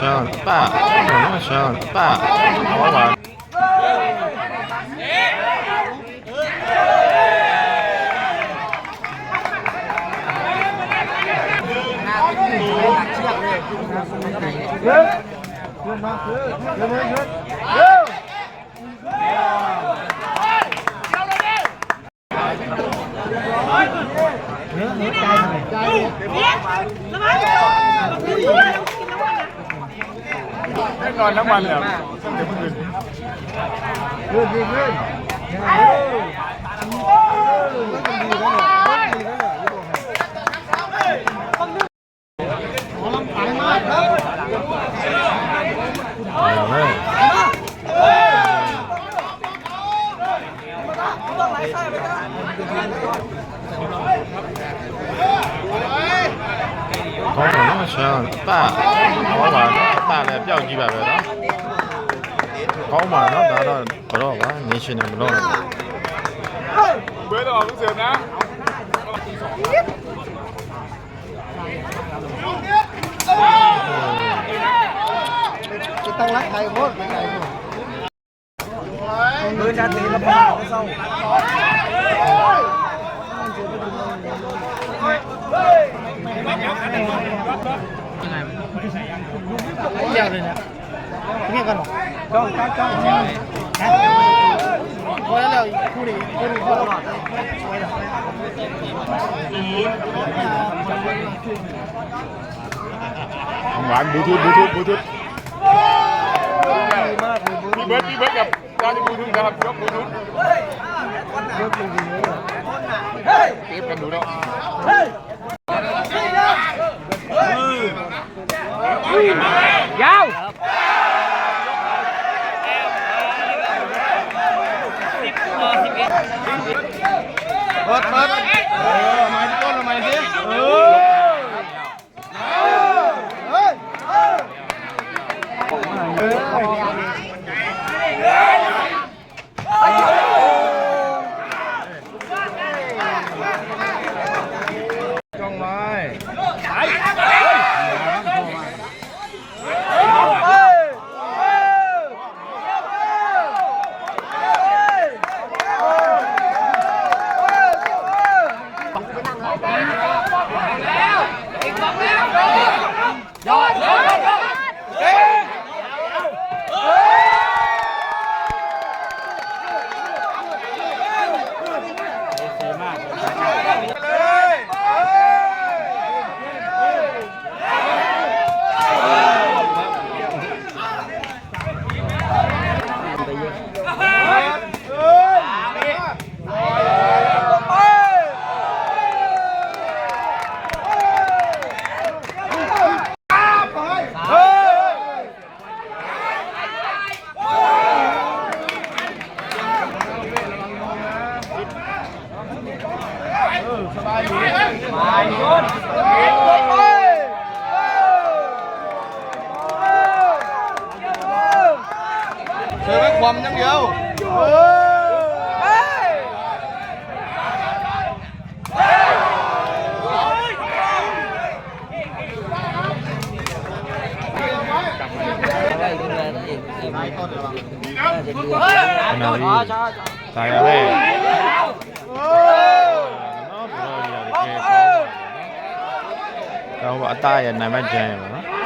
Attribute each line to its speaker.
Speaker 1: ရှောင်းပါနော်ရှောင်းပါဟောပါ
Speaker 2: แน่นอนน้ำมันเนี่ย
Speaker 1: ကောင်းတယ်နော်ရှောင်းပါဟောပါနော်တာလည်းပျောက်ကြည့်ပါပဲနော်ကောင်းပါနော်ဒါတော့ဘတော့ပါနေရှင်နေမလို့
Speaker 2: ဘယ်တော့လို့ဆရာနာ
Speaker 3: จะต้องรักใครโคตรเป็นไงมือจะตีละบ้าไม่เศร้าเยอะเลยนะเงี้ยกันหรอจ้องพอแล้วคู่นี้พอแล้ว
Speaker 2: หวานบลูทูธพี่เบิร์ดกับจานบลูทูธครับยกบลูทูธเก็บกันดูแล้ว
Speaker 3: ยาวเปิดมาที่ต้นมาสิจ้องไว้สบายดียนเจอไม่ความยังเดียว
Speaker 1: ตายแล้วเลยတော့အသားရနိုင်မကြမ်းရပါနော်